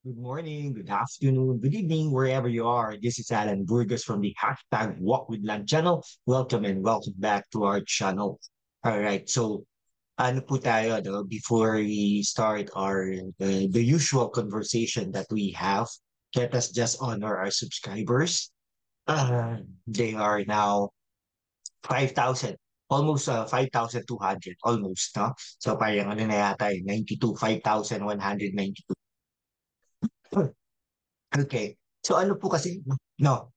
Good morning, good afternoon, good evening, wherever you are. This is Alan Burgos from the hashtag Walk with Land channel. Welcome and welcome back to our channel. All right, so ano po tayo, no? Before we start the usual conversation that we have, let us just honor our subscribers. They are now 5,000, almost 5,200, almost, no? So parang ano na yata, 92, 5,192. Okay. So ano po kasi, no,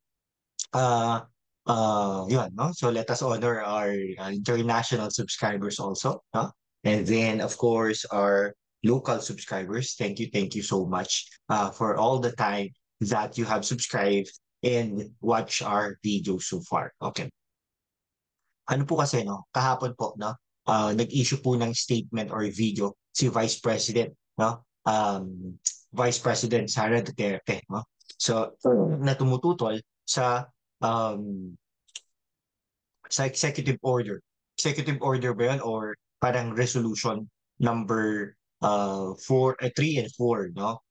uh, yun, no? So let us honor our international subscribers also, no? And then, of course, our local subscribers. Thank you so much for all the time that you have subscribed and watch our videos so far. Okay. Ano po kasi, no? Kahapon po, no? Nag-issue po ng statement or video si Vice President, no? Vice President Sara Duterte, no? So, na tumututol sa um, sa executive order. Executive order ba yun or parang resolution number 3 and 4, no?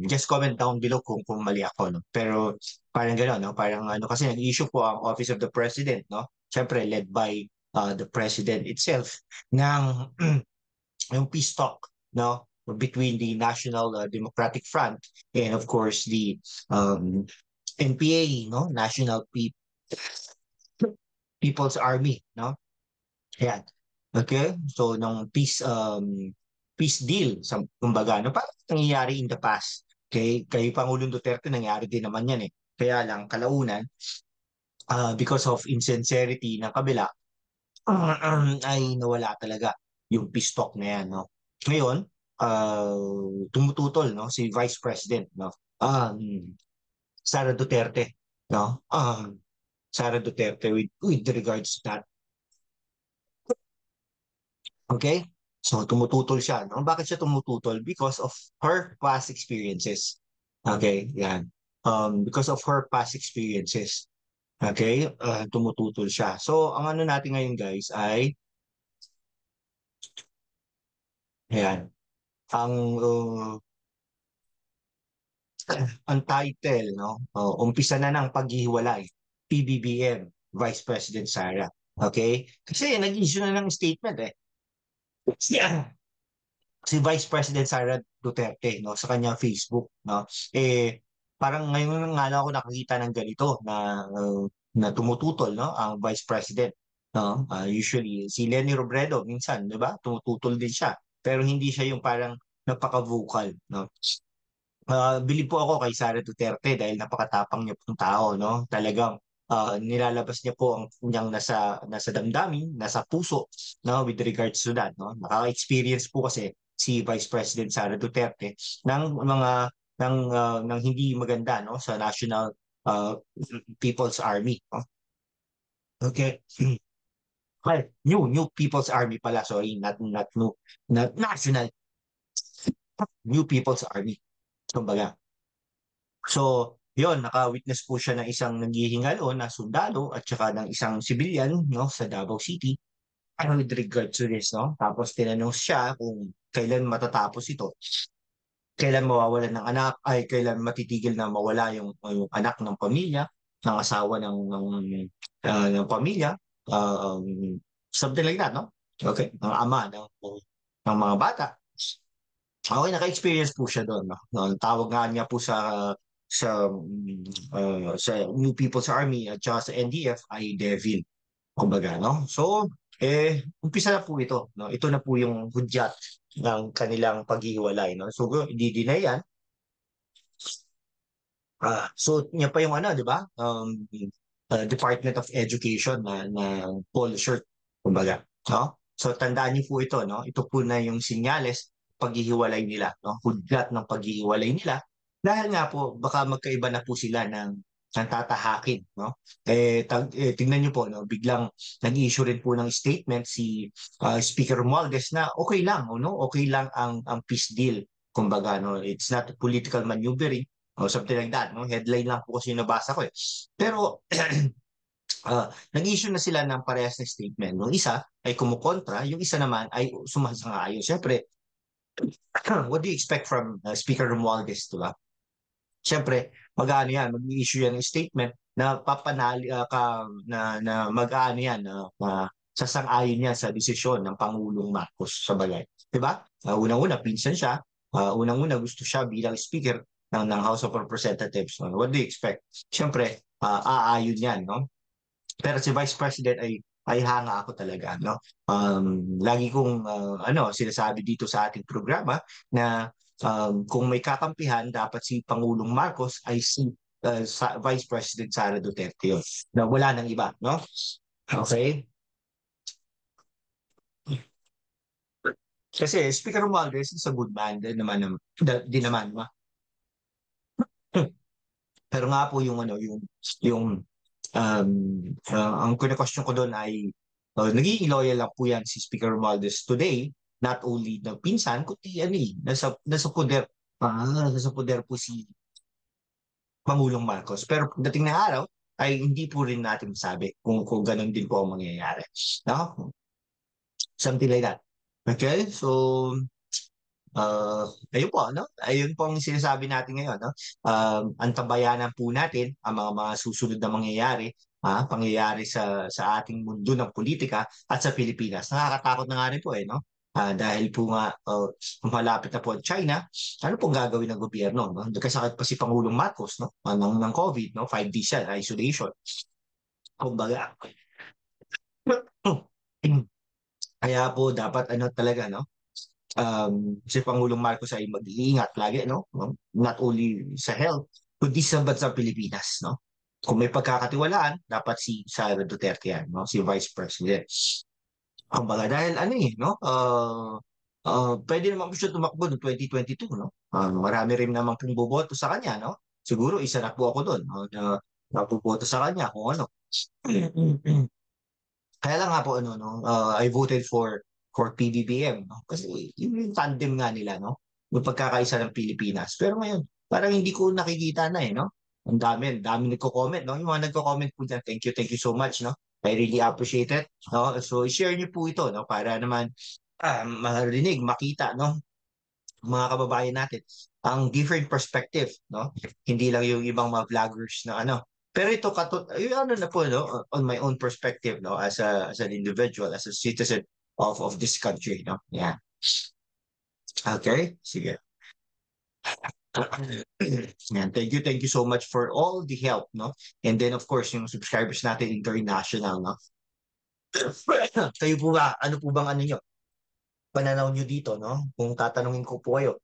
Just comment down below kung mali ako, no? Pero parang gano'n, no? Parang ano kasi nag-issue po ang Office of the President, no? Siyempre led by the President itself ng yung peace talk, no? Between the National Democratic Front and of course the NPA, no? People's Army, no? Ayan. Okay? So, nung peace deal, sa, kumbaga, no, parang nangyayari in the past. Okay? Kay Pangulong Duterte, nangyari din naman yan eh. Kaya lang, kalaunan, because of insincerity ng kabila, ay nawala talaga yung peace talk na yan, no? Ngayon, tumututol, no, si Vice President, no? Sara Duterte, no? Sara Duterte with regards to that. Okay? So, tumututol siya. No? Bakit siya tumututol? Because of her past experiences. Okay? Yan. Because of her past experiences. Okay? Tumututol siya. So, ang ano natin ngayon guys ay, ayan, ang, ang title, no? Umpisa na ng paghihiwalay. PBBM, Vice President Sara. Okay? Kasi nag-issue na ng statement eh. Si Vice President Sara Duterte, no, sa kanyang Facebook, no, parang ngayon nga lang ako nakakita ng ganito na tumututol, no, ang Vice President, no. Usually si Leni Robredo minsan, 'di ba? Tumututol din siya. Pero hindi siya yung parang napaka-vocal, no. Bilib po ako kay Sara Duterte dahil napakatapang niya pong tao, no? Talagang nilalabas niya po ang kanyang nasa damdamin, nasa puso, no, with regards to that, no? Nakaka-experience po kasi si Vice President Sara Duterte ng hindi maganda, no, sa National uh, People's Army, no? Okay. Well, new People's Army pala, sorry, not new, not National, New People's Army. Kumbaga. So, yon naka-witness po siya ng isang naghihingalo na sundalo at saka ng isang civilian, no, sa Davao City with regard to this, no? Tapos tinanong siya kung kailan matatapos ito, kailan mawawalan ng anak, ay kailan matitigil na mawala yung anak ng pamilya, ng asawa ng pamilya, something like that, no? Okay, ng ama ng mga bata. Okay, naka-experience po siya doon, no? Ang tawag nga niya po sa New People's Army at saka sa NDF ay Devil, kumbaga, no? So, umpisa na po ito, no? Ito na po yung hudyat ng kanilang paghihiwalay, no? So, i-deny yan. So, niya pa yung ano, di ba? Department of Education na polo shirt, kumbaga, no? So, tandaan niyo po ito, no? Ito po na yung sinyales paghihiwalay nila, no? Hudyat ng paghihiwalay nila. Dahil nga po, baka magkaiba na po sila ng tatahakin, no? Tingnan niyo po, no? Biglang nag-issue rin po ng statement si Speaker Romualdez na okay lang, no? Okay lang ang peace deal. Kumbaga, no? It's not political maneuvering o something like that, no? Headline lang po kasi yung nabasa ko eh. Pero nag-issue na sila ng parehas na statement. Yung isa ay kumukontra, yung isa naman ay sumasang-ayon. Siyempre, What do you expect from Speaker Romualdez, di ba? Siyempre, mag-ano yan, mag-issue yan ng statement na papanali na mag-ano yan sasang-ayon yan sa desisyon ng Pangulong Marcos sa bagay. 'Di ba? Unang-una pinsan siya, unang-una gusto siya bilang speaker ng House of Representatives. What do you expect? Siyempre, aayon yan, no? Pero si Vice President ay hanga ako talaga, no? Lagi kong sinasabi dito sa ating programa na kung may kakampihan, dapat si Pangulong Marcos ay si Vice President Sara Duterte yun. Na wala nang iba, no? Okay? Kasi Speaker Romualdez is a good man din naman, ma. Pero nga po yung yung ang question ko doon ay naging loyal lang po yan si Speaker Romualdez today, not only ng pinsan, kundi nasa poder po si Pangulong Marcos. Pero pagdating na araw, ay hindi po rin natin masabi kung ganun din po ang mangyayari. No? Something like that. Okay? So, ayun po, no? Ayun po ang sinasabi natin ngayon, no? Antabayanan po natin ang mga susunod na mangyayari, pangyayari sa ating mundo ng politika at sa Pilipinas. Nakakatakot na nga rin po no? Dahil po nga malapit na po ang China, ano pong gagawin ng gobyerno, no? Nagkasakit pa si Pangulong Marcos, no? Ng COVID, no? 5 days yan, isolation. Kumbaga, kaya po dapat talaga, no? Si Pangulong Marcos ay mag-iingat lagi, no? Not only sa health, kundi sa bansang Pilipinas, no? Kung may pagkakatiwalaan, dapat si Sara Duterte yan, no? Si Vice President. Kumbaga, dahil no? Pwede naman po siya tumakbo noong 2022, no? Marami rin naman pong boboto sa kanya, no? Siguro isa na po ako doon, no? Na boboto sa kanya kung ano. Kaya lang nga po no, I voted for PBBM, no? Kasi yung tandem nga nila, no? Yung pagkakaisa ng Pilipinas. Pero ngayon, parang hindi ko nakikita na no? Ang dami nagko-comment, no? Yung mga nagko-comment po dyan, thank you so much, no? I really appreciate it, no? So, share niyo po ito, no? Para naman marinig, makita, no? Mga kababayan natin ang different perspective, no? Hindi lang yung ibang mga vloggers na pero ito yung na po, no, on my own perspective, no, as an individual, as a citizen of this country, no. Yeah. Okay, sige. Yan. Thank you so much for all the help, no? And then of course, yung subscribers natin international, no? Kayo po ba, ano po bang nyo? Pananaw nyo dito, no? Kung tatanungin ko po kayo,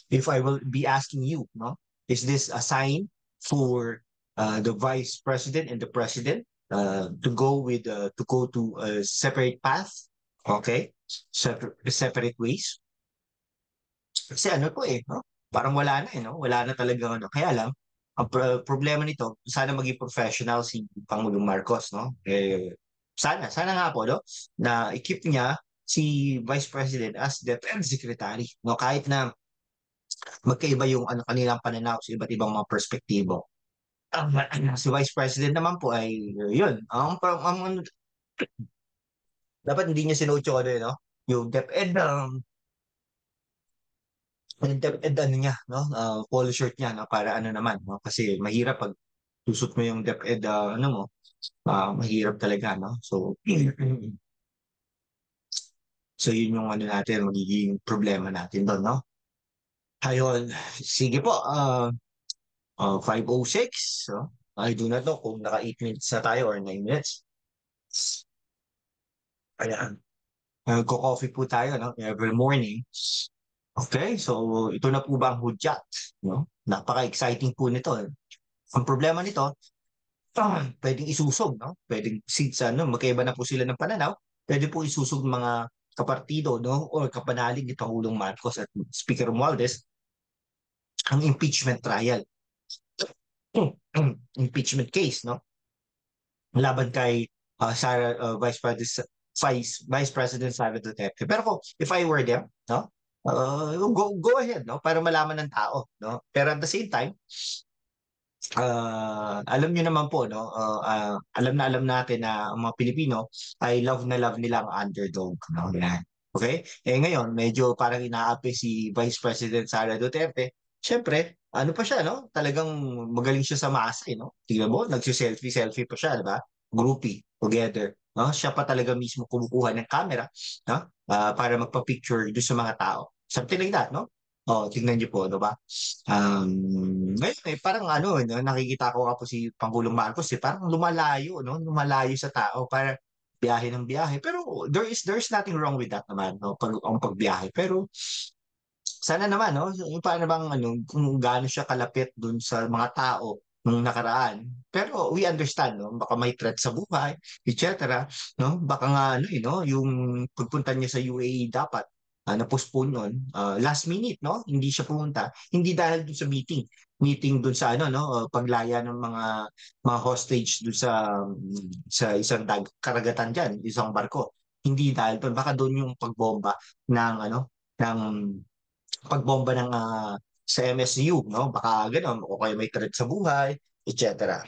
if I will be asking you, no, is this a sign for the vice president and the president to go to a separate path, okay, separate ways? Kasi po no? Parang wala na no? Wala na talaga Kaya lang, ang problema nito, sana maging professional si Pangulong Marcos, no? Sana nga po, no? Na i-keep niya si Vice President as Defense Secretary, no? Kahit na magkaiba yung kanilang pananaw sa iba't ibang mga perspektibo. Si Vice President naman po ay yun. Dapat hindi niya sinucho no? Yung DepEd yung DepEd niya, no? Polo shirt niya, no? Para naman, no? Kasi mahirap pag susot mo yung DepEd, mo, mahirap talaga, no? So, so yun yung natin, magiging problema natin doon, no? Ayun, sige po, 5:06. So, I do not know kung naka 8 minutes na tayo or 9 minutes. Ayan. Nagko-coffee po tayo, no? Every morning. Okay, so ito na po ba ang hudyat? No? Napaka-exciting po nito. Ang problema nito, pwedeng isusog, no? Pwedeng magkaiba na po sila ng pananaw. Pwede po isusog mga kapartido, no? O kapanalig ni Pangulong Marcos at Speaker Romualdez ang impeachment trial. Impeachment case, no? Laban kay Vice President Sara Duterte. Pero if I were them, no? Go ahead, no? Para malaman ng tao, no? Pero at the same time, alam niyo naman po, no? Alam natin na ang mga Pilipino ay love na love nila ang underdog, no? Yan. Okay? Eh ngayon, medyo parang inaapi si Vice President Sara Duterte. Siyempre, ano pa siya, no? Talagang magaling siya sa masa, eh, no? Tingnan mo, nagsiselfie-selfie pa siya, di ba? Groupie, together. No? Siya pa talaga mismo kumukuha ng camera, no? Para magpa-picture doon sa mga tao. Something like that, no? Oh, tingnan niyo po, no ba? Ngayon, eh, parang ano, no? Nakikita ko nga po si Pangulong Marcos, eh, parang lumalayo, no? Lumalayo sa tao para biyahe ng biyahe. Pero there's nothing wrong with that naman, no? Ang pagbiyahe. Pero sana naman, no? Yung paano bang ano, kung gaano siya kalapit dun sa mga tao nung nakaraan. Pero we understand, no? Baka may threat sa buhay, etc. No? Baka nga ano, no? Yung pagpunta niya sa UAE dapat na-postpone nun. Last minute, no? Hindi siya pumunta. Hindi dahil dun sa meeting. Meeting dun sa ano, no? Paglaya ng mga hostage dun sa isang karagatan diyan, isang barko. Hindi dahil doon. Baka doon yung pagbomba ng ano, ng pagbomba ng sa MSU, no? Baka gano'n, o kaya may threat sa buhay, etc.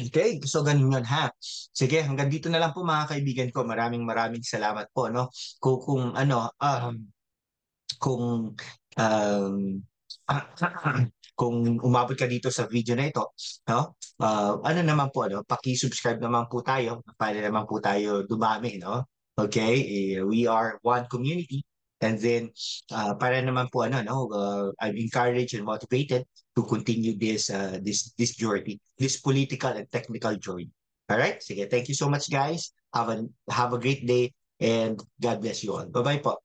Okay, so ganun yun ha. Sige, hanggang dito na lang po mga kaibigan ko. Maraming maraming salamat po, no? Kung ano, kung um, kung umabot ka dito sa video na ito, no? Ano naman po, ano, paki-subscribe naman po tayo para naman po tayo dumami, no? Okay, we are one community. And then, para naman po, ano, no, I'm encouraged and motivated to continue this journey, this political and technical journey. All right? Sige, thank you so much, guys. Have a great day and God bless you all. Bye-bye po.